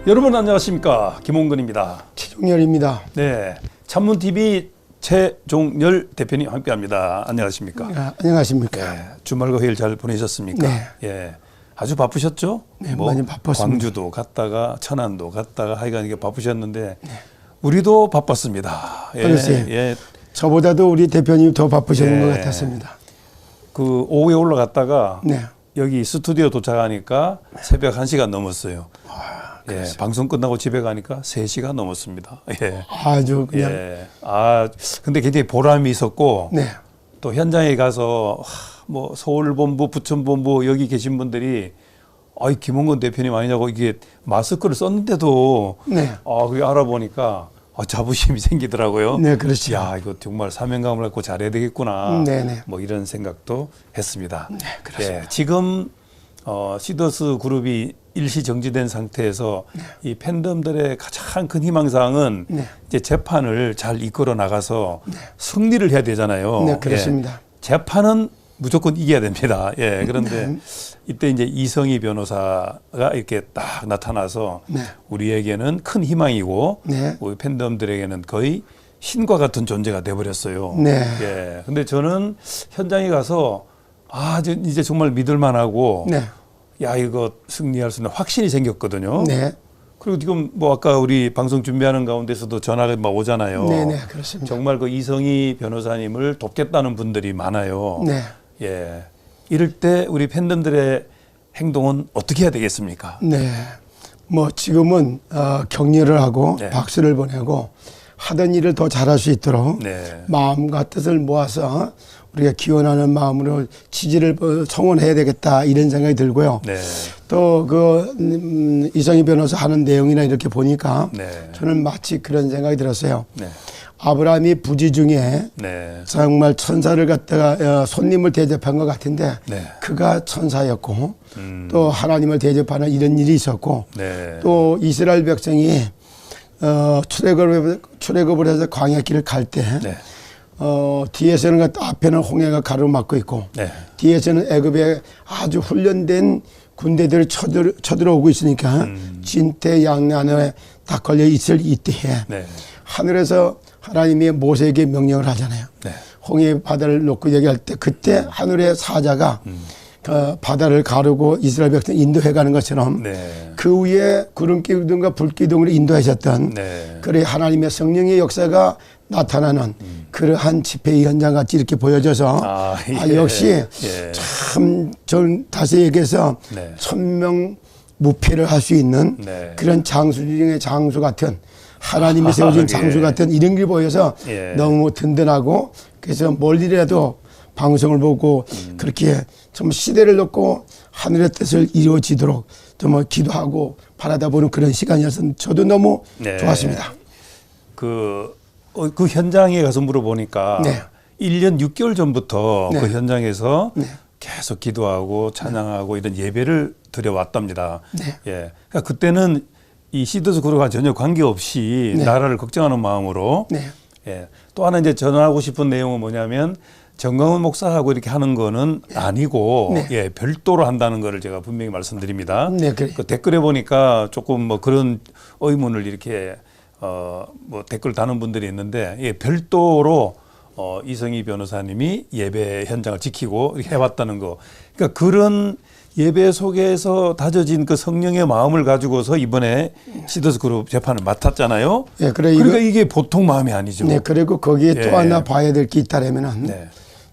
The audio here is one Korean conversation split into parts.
여러분 안녕하십니까, 김홍근입니다. 최종열입니다. 네, 찬문TV 최종열 대표님 함께합니다. 안녕하십니까? 아, 안녕하십니까? 네, 주말과 휴일 잘 보내셨습니까? 네. 예, 아주 바쁘셨죠? 네, 많이 바빴습니다. 광주도 갔다가 천안도 갔다가 하여간 이게 바쁘셨는데 우리도 바빴습니다. 예, 글쎄요. 예, 저보다도 우리 대표님 더 바쁘셨는 네. 것 같았습니다. 그 오후에 올라갔다가 네. 여기 스튜디오 도착하니까 새벽 1시간 넘었어요. 예, 방송 끝나고 집에 가니까 3시간 넘었습니다. 예. 아주 그냥 예. 아, 근데 굉장히 보람이 있었고 네. 또 현장에 가서 뭐 서울본부, 부천본부 여기 계신 분들이 아이 김홍근 대표님 아니냐고 이게 마스크를 썼는데도 네. 그게 알아보니까 자부심이 생기더라고요. 네, 그렇죠. 야, 이거 정말 사명감을 갖고 잘해야 되겠구나. 네네. 뭐 이런 생각도 했습니다. 네, 그렇습니다. 예, 지금 시더스 그룹이 일시 정지된 상태에서 이 팬덤들의 가장 큰 희망사항은 네. 이제 재판을 잘 이끌어 나가서 승리를 해야 되잖아요. 네, 그렇습니다. 예, 재판은 무조건 이겨야 됩니다. 예, 그런데 이때 이제 이성희 변호사가 이렇게 딱 나타나서 네. 우리에게는 큰 희망이고 네. 우리 팬덤들에게는 거의 신과 같은 존재가 돼버렸어요. 네. 예, 근데 저는 현장에 가서 이제 정말 믿을만하고 네. 야, 이거 승리할 수 있는 확신이 생겼거든요. 네. 그리고 지금 뭐 아까 우리 방송 준비하는 가운데서도 전화가 막 오잖아요. 네네, 그렇습니다. 정말 그 이성희 변호사님을 돕겠다는 분들이 많아요. 네. 예. 이럴 때 우리 팬덤들의 행동은 어떻게 해야 되겠습니까? 네. 뭐 지금은 격려를 하고 네. 박수를 보내고 하던 일을 더 잘할 수 있도록 네. 마음과 뜻을 모아서 우리가 기원하는 마음으로 지지를 청원해야 되겠다 이런 생각이 들고요. 네. 또 이성희 변호사 하는 내용이나 이렇게 보니까 네. 저는 마치 그런 생각이 들었어요. 네. 아브라함이 부지 중에 네. 정말 천사를 갖다가 손님을 대접한 것 같은데 네. 그가 천사였고 또 하나님을 대접하는 이런 일이 있었고 네. 또 이스라엘 백성이 출애굽을 해서 광야길을 갈 때 네. 뒤에서는 앞에는 홍해가 가로막고 있고 네. 뒤에서는 애굽에 아주 훈련된 군대들이 쳐들어오고 있으니까 진퇴양난에 딱 걸려 있을 이때에 네. 하늘에서 하나님이 모세에게 명령을 하잖아요. 네. 홍해 바다를 놓고 얘기할 때 그때 하늘의 사자가 바다를 가르고 이스라엘 백성 인도해 가는 것처럼 네. 그 위에 구름 기둥과 불 기둥으로 인도하셨던 네. 그래 하나님의 성령의 역사가 나타나는 그러한 집회 현장 같이 이렇게 보여져서 역시 예. 참 전 다시 얘기해서 네. 천명무패를 할 수 있는 네. 그런 장수 중의 장수 같은 하나님이 세워준 장수 예. 같은 이런 게 보여서 예. 너무 든든하고 그래서 멀리라도 방송을 보고 그렇게 좀 시대를 놓고 하늘의 뜻을 이루어지도록 좀 기도하고 바라다 보는 그런 시간이어서 저도 너무 네. 좋았습니다. 그 현장에 가서 물어보니까 네. 1년 6개월 전부터 네. 그 현장에서 네. 계속 기도하고 찬양하고 이런 예배를 드려왔답니다. 네. 예. 그러니까 그때는 이 시더스 그룹과 전혀 관계없이 네. 나라를 걱정하는 마음으로 네. 예. 또 하나 이제 전하고 싶은 내용은 뭐냐면 정광훈 목사하고 이렇게 하는 거는 아니고 네. 예, 별도로 한다는 거를 제가 분명히 말씀드립니다. 네, 그래. 그 댓글에 보니까 조금 뭐 그런 의문을 이렇게 뭐 댓글 다는 분들이 있는데 예, 별도로 이성희 변호사님이 예배 현장을 지키고 이렇게 해왔다는 거. 그러니까 그런 예배 속에서 다져진 그 성령의 마음을 가지고서 이번에 시더스 그룹 재판을 맡았잖아요. 예, 그러니까 이게 보통 마음이 아니죠. 네, 그리고 거기에 예. 또 하나 봐야 될 게 있다라면은 네.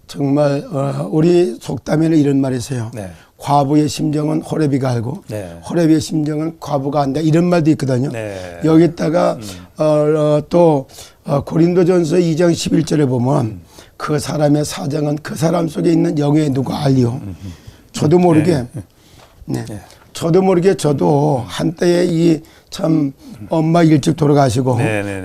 정말 우리 속담에는 이런 말이 있어요. 네. 과부의 심정은 호레비가 알고 네. 호레비의 심정은 과부가 안다 이런 말도 있거든요. 네. 여기다가 또 고린도전서 2장 11절에 보면 그 사람의 사정은 그 사람 속에 있는 영의 누가 알리요. 저도 모르게 네. 저도 모르게 저도 한때에 이 참 엄마 일찍 돌아가시고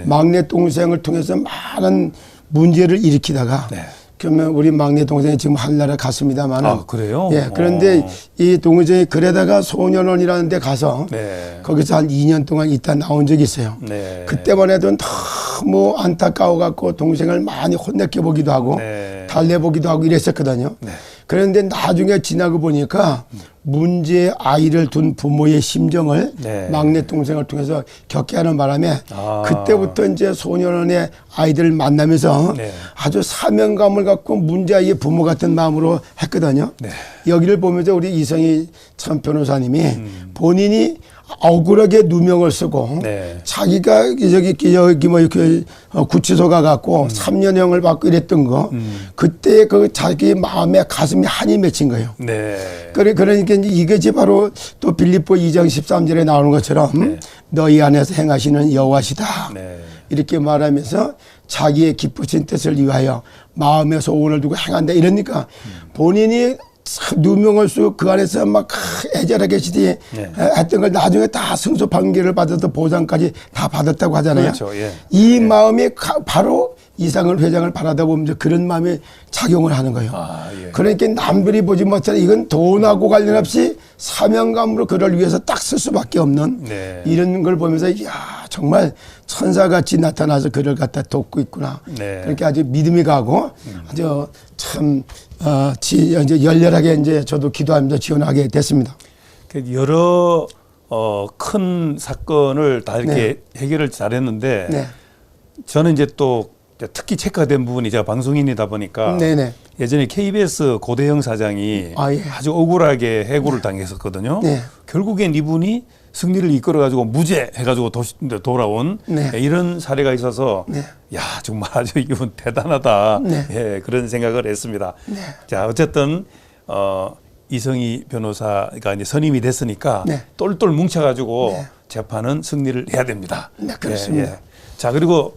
막내 동생을 통해서 많은 문제를 일으키다가 그러면 우리 막내 동생이 지금 한나라 갔습니다만. 그래요? 예. 그런데 이 동생이 그러다가 소년원이라는 데 가서 거기서 한 2년 동안 있다 나온 적이 있어요. 그때만 해도 너무 안타까워 갖고 동생을 많이 혼내켜 보기도 하고 달래보기도 하고 이랬었거든요. 네. 그런데 나중에 지나고 보니까 문제의 아이를 둔 부모의 심정을 네. 막내 동생을 통해서 겪게 하는 바람에 아. 그때부터 이제 소년원의 아이들을 만나면서 네. 아주 사명감을 갖고 문제 아이의 부모 같은 마음으로 했거든요. 네. 여기를 보면서 우리 이성희 참 변호사님이 본인이 억울하게 누명을 쓰고 네. 자기가 여기 뭐 이렇게 구치소 가갖고 3년형을 받고 이랬던 거 그때 그 자기 마음에 가슴에 한이 맺힌 거예요. 네. 그러니까 이것이 바로 또 빌립보 2장 13절에 나오는 것처럼 네. 너희 안에서 행하시는 여호와시다. 네. 이렇게 말하면서 자기의 기쁘신 뜻을 위하여 마음의 소원을 두고 행한다. 이러니까 본인이 참 누명을 쓰고 그 안에서 막 애절하게 시대 네. 했던 걸 나중에 다 승소 판결을 받아서 보상까지 다 받았다고 하잖아요. 그렇죠. 예. 이 마음이 바로 이상을 회장을 바라다 보면 그런 마음이 작용을 하는 거예요. 아, 예. 그러니까 남들이 보지 못하는 이건 돈하고 관련 없이 사명감으로 그를 위해서 딱 쓸 수밖에 없는 네. 이런 걸 보면서 이야 정말 천사같이 나타나서 그를 갖다 돕고 있구나. 네. 그렇게 아주 믿음이 가고 아주 참 이제 열렬하게 이제 저도 기도하면서 지원하게 됐습니다. 그 여러 큰 사건을 다 이렇게 해결을 잘했는데 네. 저는 이제 또 특히 체크된 부분이 제가 방송인이다 보니까 네네. 예전에 KBS 고대영 사장이 아, 예. 아주 억울하게 해고를 당했었거든요. 네. 결국엔 이분이 승리를 이끌어가지고 무죄 해가지고 돌아온 네. 이런 사례가 있어서 네. 야 정말 아주 이분 대단하다 네. 예, 그런 생각을 했습니다. 자 어쨌든 이성희 변호사가 이제 선임이 됐으니까 네. 똘똘 뭉쳐가지고 네. 재판은 승리를 해야 됩니다. 네, 그렇습니다. 자 그리고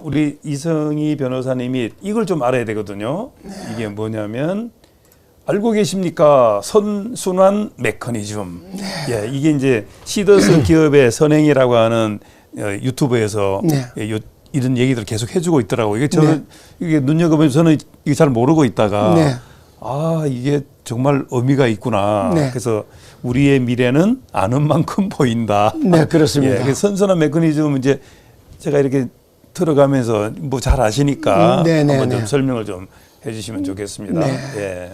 우리 이성희 변호사님이 이걸 좀 알아야 되거든요. 이게 뭐냐면 알고 계십니까? 선순환 메커니즘. 예, 이게 이제 시더스 기업의 선행이라고 하는 유튜브에서 네. 이런 얘기들을 계속 해주고 있더라고요. 이게 저는 이게 눈여겨보면서 저는 이게 잘 모르고 있다가 네. 아 이게 정말 의미가 있구나. 네. 그래서 우리의 미래는 아는 만큼 보인다. 네, 그렇습니다. 예, 그래서 선순환 메커니즘 이제 제가 이렇게 들어가면서 뭐 잘 아시니까 한번 좀 설명을 좀 해주시면 좋겠습니다. 네. 예.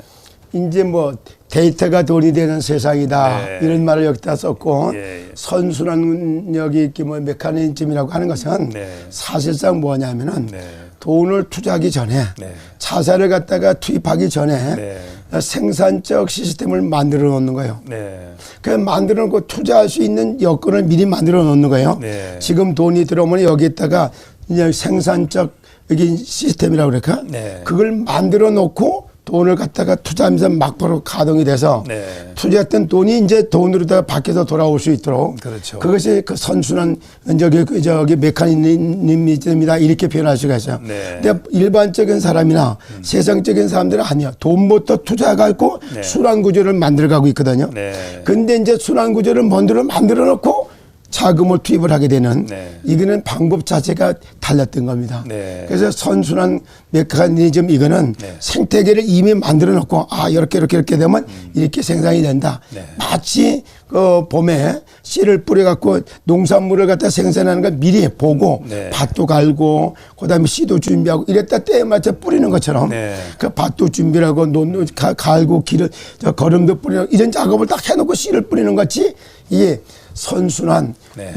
이제 뭐 데이터가 돈이 되는 세상이다 네. 이런 말을 여기다 썼고 예, 예. 선순환력이 이렇게 뭐 메커니즘이라고 하는 것은 네. 사실상 뭐냐면은 네. 돈을 투자하기 전에 네. 자산을 갖다가 투입하기 전에 네. 생산적 시스템을 만들어 놓는 거예요. 네. 그 만들어 놓고 투자할 수 있는 여건을 미리 만들어 놓는 거예요. 네. 지금 돈이 들어오면 여기에다가 이제 생산적 여기 시스템이라고 그럴까? 네. 그걸 만들어 놓고 돈을 갖다가 투자하면서 막바로 가동이 돼서 네. 투자했던 돈이 이제 돈으로다가 밖에서 돌아올 수 있도록 그렇죠. 그것이 그 선순환 저기 메커니즘이다 이렇게 표현할 수가 있어요. 네. 근데 일반적인 사람이나 세상적인 사람들은 아니야. 돈부터 투자하고 네. 순환 구조를 만들어가고 있거든요. 네. 근데 이제 순환 구조를 먼저 만들어 놓고 자금을 투입을 하게 되는 네. 이거는 방법 자체가 달랐던 겁니다. 네. 그래서 선순환 메커니즘 이거는 네. 생태계를 이미 만들어 놓고 아 이렇게 되면 이렇게 생산이 된다. 네. 마치 그 봄에 씨를 뿌려 갖고 농산물을 갖다 생산하는 걸 미리 보고 네. 밭도 갈고 그다음에 씨도 준비하고 이랬다 때에 맞춰 뿌리는 것처럼 네. 그 밭도 준비하고 갈고 길을 거름도 뿌리는 이런 작업을 딱 해놓고 씨를 뿌리는 것 같이 이게 선순환 네.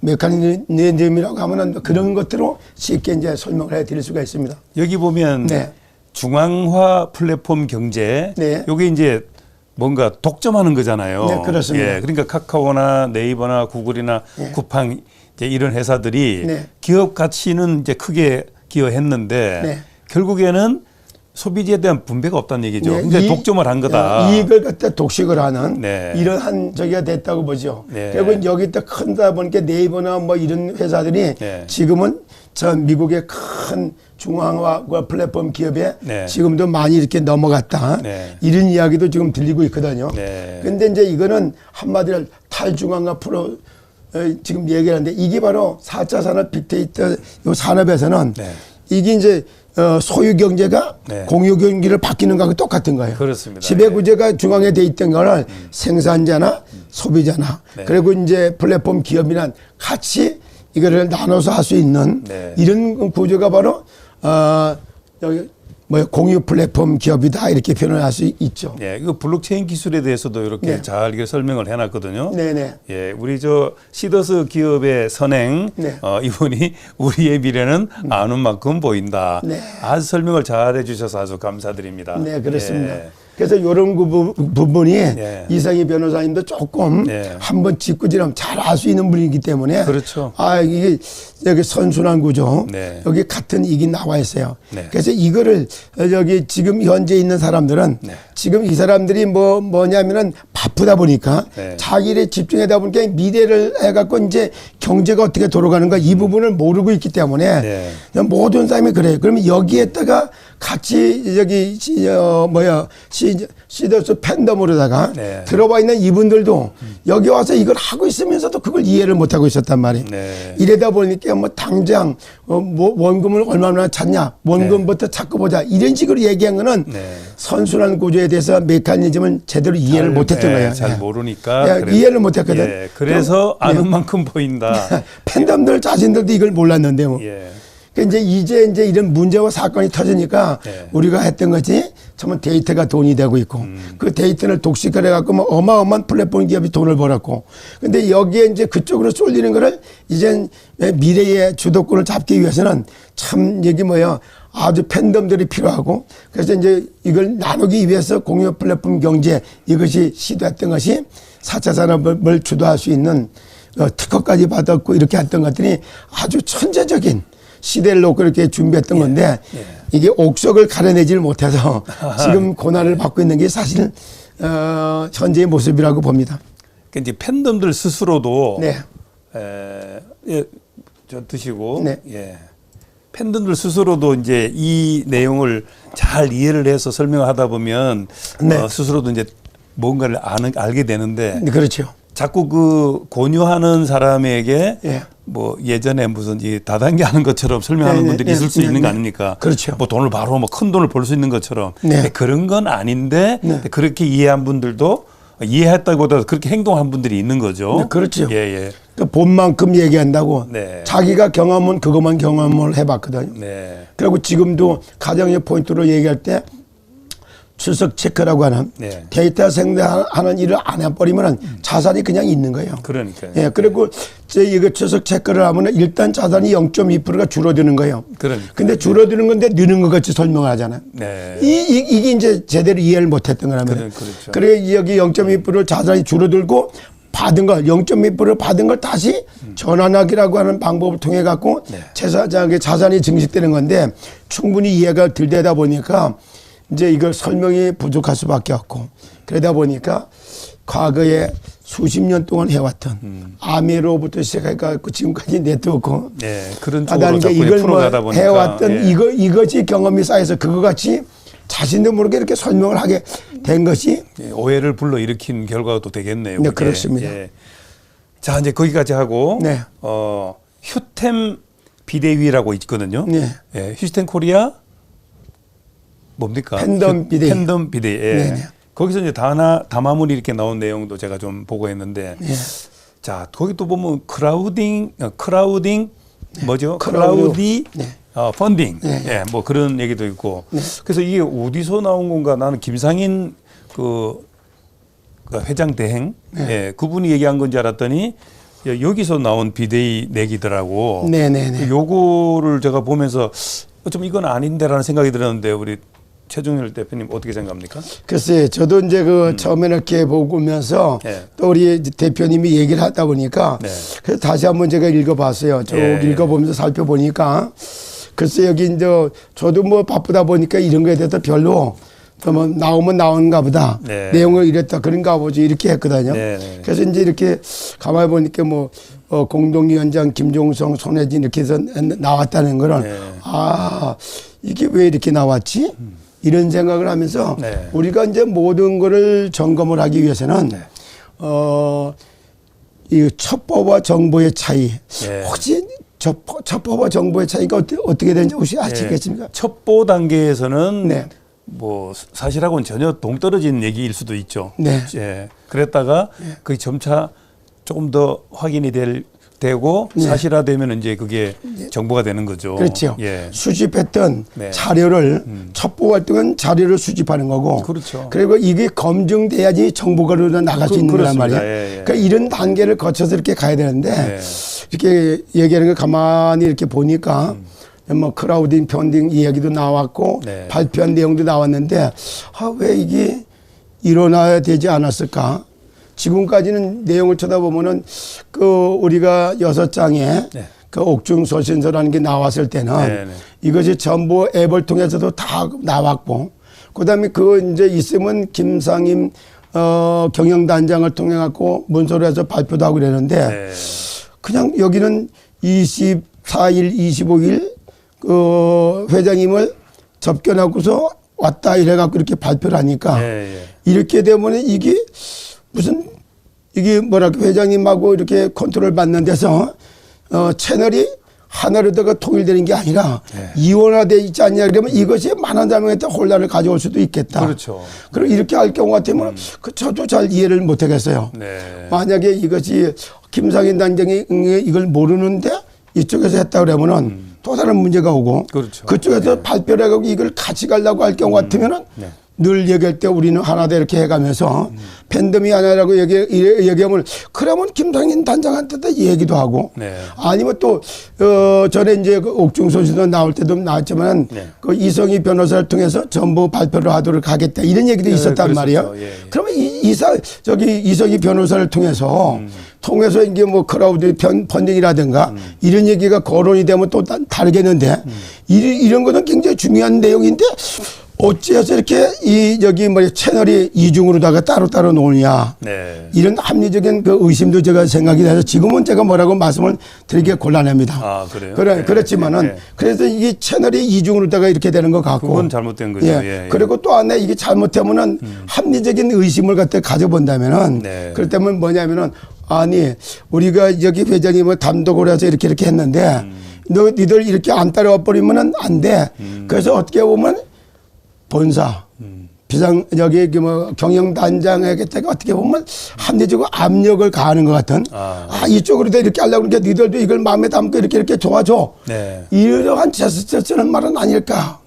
메커니즘이라고 하면은 그런 것들로 쉽게 이제 설명을 해 드릴 수가 있습니다. 여기 보면 네. 중앙화 플랫폼 경제 네. 요게 이제 뭔가 독점하는 거잖아요. 네, 그렇습니다. 예, 그러니까 카카오나 네이버나 구글이나 네. 쿠팡 이제 이런 회사들이 네. 기업 가치는 이제 크게 기여했는데 네. 결국에는 소비자에 대한 분배가 없다는 얘기죠. 네, 근데 독점을 한 거다. 이익을 갖다 독식을 하는 네. 이러한 저기가 됐다고 보죠. 네. 결국은 여기다 큰다 보니까 네이버나 뭐 이런 회사들이 네. 지금은 저 미국의 큰 중앙화 플랫폼 기업에 네. 지금도 많이 이렇게 넘어갔다. 네. 이런 이야기도 지금 들리고 있거든요. 네. 근데 이제 이거는 한마디로 탈중앙화 프로 지금 얘기하는데 이게 바로 4차 산업 빅데이터 요 산업에서는 네. 이게 이제 소유 경제가 네. 공유 경제를 바뀌는 거하고 똑같은 거예요. 그렇습니다. 지배 구조가 중앙에 돼 있던 거를 생산자나 소비자나 네. 그리고 이제 플랫폼 기업이나 같이 이거를 나눠서 할 수 있는 네. 이런 구조가 바로 여기 뭐 공유 플랫폼 기업이다 이렇게 표현을 할 수 있죠. 예, 이거 블록체인 기술에 대해서도 이렇게 네. 잘 이렇게 설명을 해놨거든요. 네네. 예, 우리 저 시더스 기업의 선행 네. 이분이 우리의 미래는 아는 만큼 보인다. 네. 아주 설명을 잘 해주셔서 아주 감사드립니다. 네, 그렇습니다. 예. 그래서 이런 부분이 예. 이상희 변호사님도 조금 예. 한번 짚고지름 잘 알 수 있는 분이기 때문에 그렇죠. 아 이게 여기 선순환 구조 네. 여기 같은 이게 나와 있어요. 네. 그래서 이거를 여기 지금 현재 있는 사람들은 네. 지금 이 사람들이 뭐냐면은 바쁘다 보니까 네. 자기 일에 집중하다 보니까 미래를 해갖고 이제 경제가 어떻게 돌아가는가 이 부분을 모르고 있기 때문에 네. 모든 사람이 그래요. 그러면 여기에다가 같이 여기 시더스 팬덤으로다가 네. 들어와 있는 이분들도 여기 와서 이걸 하고 있으면서도 그걸 이해를 못 하고 있었단 말이에요. 네. 이러다 보니까 뭐 당장 뭐 원금을 얼마나 찾냐, 원금부터 찾고 보자 이런 식으로 얘기한 거는 네. 선순환 구조에 대해서 메커니즘을 제대로 이해를 못했던 거예요. 잘 예. 모르니까 예, 그래서- 이해를 못했거든. 예, 그래서 그럼, 아는 예. 만큼 보인다. 팬덤들 자신들도 이걸 몰랐는데 뭐. 예. 그러니까 이제 이런 문제와 사건이 터지니까 네. 우리가 했던 거지 정말 데이터가 돈이 되고 있고 그 데이터를 독식을 해갖고 뭐 어마어마한 플랫폼 기업이 돈을 벌었고 근데 여기에 이제 그쪽으로 쏠리는 거를 이젠 미래의 주도권을 잡기 위해서는 참 여기 아주 팬덤들이 필요하고 그래서 이제 이걸 나누기 위해서 공유 플랫폼 경제 이것이 시도했던 것이 4차 산업을 주도할 수 있는 특허까지 받았고 이렇게 했던 것들이 아주 천재적인 시대를 놓고 이렇게 준비했던 건데 이게 옥석을 가려내지를 못해서 지금 고난을 받고 있는 게 사실 현재의 모습이라고 봅니다. 그러니까 이제 팬덤들 스스로도 네. 저 드시고 네. 예. 팬덤들 스스로도 이제 이 내용을 잘 이해를 해서 설명하다 보면 네. 스스로도 이제 뭔가를 알게 되는데 네, 그렇죠. 자꾸 그 권유하는 사람에게 예. 뭐 예전에 무슨 이 다단계 하는 것처럼 설명하는 네, 분들이 네, 있을 수 네, 있는 거 네. 아닙니까? 그렇죠. 뭐 돈을 바로 뭐 큰 돈을 벌 수 있는 것처럼 네. 근데 그런 건 아닌데 네. 그렇게 이해한 분들도 이해했다기보다 그렇게 행동한 분들이 있는 거죠. 네, 그렇죠. 예, 예. 그 본만큼 얘기한다고 네. 자기가 경험은 그것만 경험을 해봤거든요. 네. 그리고 지금도 가정의 포인트로 얘기할 때 출석 체크라고 하는 네. 데이터 생산하는 일을 안 해버리면 자산이 그냥 있는 거예요. 그러니까요. 예, 그리고 이거 출석 체크를 하면 일단 자산이 0.2%가 줄어드는 거예요. 그러니까. 근데 줄어드는 건데 느는 것 같이 설명을 하잖아요. 네. 이게 이제 제대로 이해를 못 했던 거라면. 그렇죠. 그래, 여기 0.2% 자산이 줄어들고 받은 걸 0.2% 받은 걸 다시 전환하기라고 하는 방법을 통해 갖고 네. 자산이 증식되는 건데 충분히 이해가 덜 되다 보니까 이제 이걸 설명이 부족할 수밖에 없고 그러다 보니까 과거에 수십 년 동안 해왔던 아메로부터 시작해갖고 지금까지 네트워크 네. 그런 쪽으로 다단계 자꾸 이걸 풀어가다 보니까 해왔던 예. 이것이 경험이 쌓여서 그거 같이 자신도 모르게 이렇게 설명을 하게 된 것이 예, 오해를 불러일으킨 결과가 또 되겠네요. 네, 그게. 그렇습니다. 예. 자, 이제 거기까지 하고 네. 휴템 비대위라고 있거든요. 네. 예, 휴스텐 코리아 뭡니까? 팬덤 비대위. 팬덤 비대위. 예. 네, 네. 거기서 이제 담화문이 이렇게 나온 내용도 제가 좀 보고 했는데 네. 자, 거기 또 보면 크라우딩 뭐죠? 크라우드. 크라우디 네. 펀딩. 네. 예, 뭐 그런 얘기도 있고. 그래서 이게 어디서 나온 건가? 나는 김상인 그 회장 대행 예, 그분이 얘기한 건지 알았더니 여기서 나온 비대위 내기더라고. 네네네. 요거를 제가 보면서 좀 이건 아닌데라는 생각이 들었는데 우리 최종일 대표님 어떻게 생각합니까? 글쎄, 저도 이제 처음에 이렇게 보면서 예. 또 우리 대표님이 얘기를 하다 보니까 네. 그래서 다시 한번 제가 읽어봤어요. 쭉 예. 읽어보면서 살펴보니까 글쎄 여기 이제 저도 뭐 바쁘다 보니까 이런 거에 대해서 별로 뭐 나오면 나오는가 보다. 네. 내용을 이랬다 그런가 보지 이렇게 했거든요. 네. 그래서 이제 이렇게 가만히 보니까 뭐 공동위원장 김종성, 손혜진 이렇게 해서 나왔다는 거는 네. 아 이게 왜 이렇게 나왔지? 이런 생각을 하면서 네. 우리가 이제 모든 거를 점검을 하기 위해서는 네. 이 첩보와 정보의 차이 네. 혹시 첩보와 정보의 차이가 어떻게 되는지 혹시 아시겠습니까? 첩보 단계에서는 네. 뭐 사실하고는 전혀 동떨어진 얘기일 수도 있죠. 네. 예. 그랬다가 그 점차 조금 더 확인이 될 되고 네. 사실화되면 이제 그게 정보가 되는 거죠. 그렇죠. 예. 수집했던 네. 자료를 첩보 활동은 자료를 수집하는 거고, 그렇죠. 그리고 이게 검증돼야지 정보가로 나갈 수 있는 거란 그렇습니다. 말이에요. 예, 예. 그러니까 이런 단계를 거쳐서 이렇게 가야 되는데 네. 이렇게 얘기하는 걸 가만히 이렇게 보니까 뭐 크라우딩 펀딩 이야기도 나왔고 네. 발표한 내용도 나왔는데 왜 이게 일어나야 되지 않았을까? 지금까지는 내용을 쳐다보면은 그 우리가 6장에 네. 그 옥중서신서라는 게 나왔을 때는 네, 네. 이것이 전부 앱을 통해서도 다 나왔고, 그다음에 그거 이제 있으면 김상임 경영단장을 통해 갖고 문서로 해서 발표도 하고 그러는데 네. 그냥 여기는 24일, 25일 그 회장님을 접견하고서 왔다 이래 갖고 이렇게 발표를 하니까 예, 예. 이렇게 되면 이게 무슨 이게 뭐랄까 회장님하고 이렇게 컨트롤 받는 데서 채널이 하나로다가 통일되는 게 아니라 이원화돼 있지 않냐 그러면 이것이 많은 사람한테 혼란을 가져올 수도 있겠다. 그렇죠. 그리고 이렇게 할 경우 같으면 저도 잘 이해를 못 하겠어요. 네. 만약에 이것이 김상인 단장이 이걸 모르는데 이쪽에서 했다 그러면은 또 다른 문제가 오고 그렇죠. 그쪽에서 발표를 하고 이걸 같이 가려고 할 경우 같으면은 네. 늘 얘기할 때 우리는 하나다 이렇게 해가면서 팬덤이 하나라고 얘기하면 그러면 김상인 단장한테도 얘기도 하고 네. 아니면 또 전에 이제 그 옥중소신서 나올 때도 나왔지만 네. 그 이성희 변호사를 통해서 전부 발표를 하도록 하겠다 이런 얘기도 있었단 그랬었죠. 말이에요. 예, 예. 그러면 이성희 변호사를 통해서 이게 뭐 크라우드 펀딩이라든가 이런 얘기가 거론이 되면 또 다르겠는데 이런 거는 굉장히 중요한 내용인데 어찌해서 이렇게 여기 채널이 이중으로다가 따로따로 놓느냐. 네. 이런 합리적인 그 의심도 제가 생각이 돼서 지금은 제가 뭐라고 말씀을 드리기 곤란합니다. 아, 그래요? 네. 그렇지만은 네. 그래서 이게 채널이 이중으로다가 이렇게 되는 것 같고. 그건 잘못된 거죠. 예, 예. 그리고 또 안에 이게 잘못하면은 합리적인 의심을 갖다 가져본다면은 네. 그럴 때면 뭐냐면은 아니 우리가 여기 회장님을 단독으로 해서 이렇게 했는데 너희들 이렇게 안 따라와 버리면은 안 돼. 그래서 어떻게 보면 본사, 여기 경영단장에게 어떻게 보면 합리적으로 압력을 가하는 것 같은 이쪽으로 이렇게 하려고 그러니까 너희들도 이걸 마음에 담고 이렇게 도와줘. 네. 이러한 제스처는 말은 아닐까.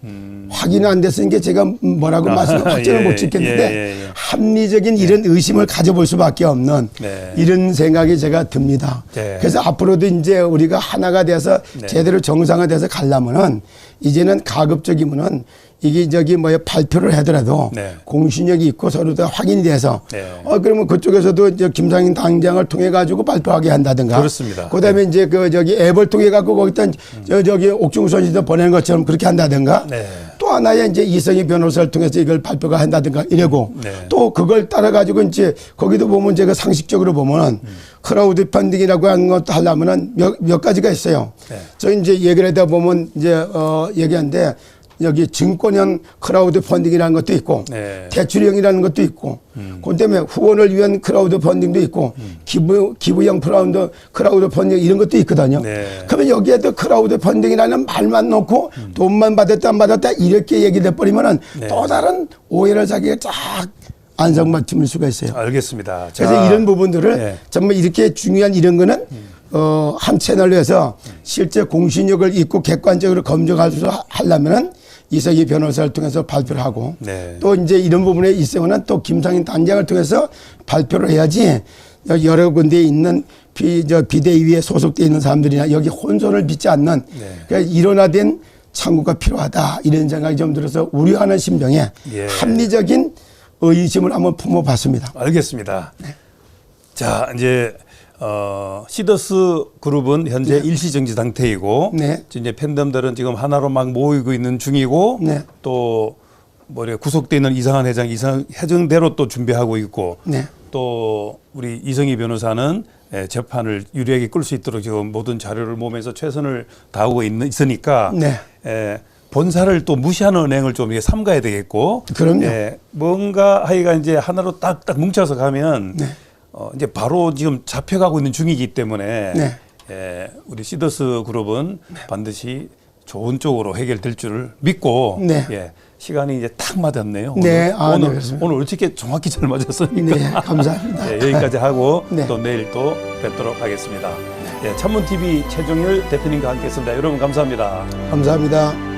확인은 안 됐으니까 제가 뭐라고 말씀을 확정을 못 짓겠는데 예. 합리적인 이런 의심을 가져볼 수밖에 없는 네. 이런 생각이 제가 듭니다. 네. 그래서 앞으로도 이제 우리가 하나가 돼서 네. 제대로 정상화돼서 가려면은 이제는 가급적이면은 이게 발표를 하더라도 네. 공신력이 있고 서로 다 확인이 돼서 네. 그러면 그쪽에서도 이제 김상인 당장을 통해 가지고 발표하게 한다든가. 그렇습니다. 그다음에 이제 앱을 통해 갖고 거기다 옥중선실도 보내는 것처럼 그렇게 한다든가. 네. 또 하나의 이제 이성희 변호사를 통해서 이걸 발표가 한다든가 이러고 네. 또 그걸 따라 가지고 이제 거기도 보면 제가 상식적으로 보면은 크라우드 펀딩이라고 하는 것도 하려면은 몇 가지가 있어요. 네. 저 이제 얘기를 하다 보면 이제 얘기하는데 여기 증권형 크라우드 펀딩이라는 것도 있고 네. 대출형이라는 것도 있고 그다음에 후원을 위한 크라우드 펀딩도 있고 기부형 크라우드 펀딩 이런 것도 있거든요. 네. 그러면 여기에도 크라우드 펀딩이라는 말만 놓고 돈만 받았다 안 받았다 이렇게 얘기돼 버리면은 네. 또 다른 오해를 자기가 쫙 안성맞춤일 수가 있어요. 알겠습니다. 그래서 이런 부분들을 네. 정말 이렇게 중요한 이런 거는 한 채널로 해서 실제 공신력을 있고 객관적으로 검증할 수 하려면은 이성희 변호사를 통해서 발표를 하고 네. 또 이제 이런 부분에 있으면은 또 김상인 단장을 통해서 발표를 해야지 여러 군데에 있는 비대위에 소속되어 있는 사람들이나 여기 혼선을 빚지 않는 그러니까 일원화된 창구가 필요하다 이런 생각이 좀 들어서 우려하는 심정에 예. 합리적인 의심을 한번 품어봤습니다. 알겠습니다. 자, 이제 시더스 그룹은 현재 일시정지 상태이고 네. 이제 팬덤들은 지금 하나로 막 모이고 있는 중이고 네. 또 구속돼 있는 이상한 회장 해정대로 또 준비하고 있고 네. 또 우리 이성희 변호사는 재판을 유리하게 끌 수 있도록 지금 모든 자료를 모으면서 최선을 다하고 있으니까 네. 본사를 또 무시하는 은행을 좀 이게 삼가야 되겠고 그럼요. 뭔가 하여간 이제 하나로 딱딱 뭉쳐서 가면 네. 이제 바로 지금 잡혀가고 있는 중이기 때문에 네. 우리 시더스 그룹은 반드시 좋은 쪽으로 해결될 줄을 믿고 네. 시간이 이제 딱 맞았네요. 네. 오늘, 네, 그렇습니다. 오늘 어떻게 정확히 잘 맞았습니까? 네, 감사합니다. 여기까지 하고 네. 또 내일 또 뵙도록 하겠습니다. 예, 찬문 TV 최종일 대표님과 함께했습니다. 여러분 감사합니다. 감사합니다.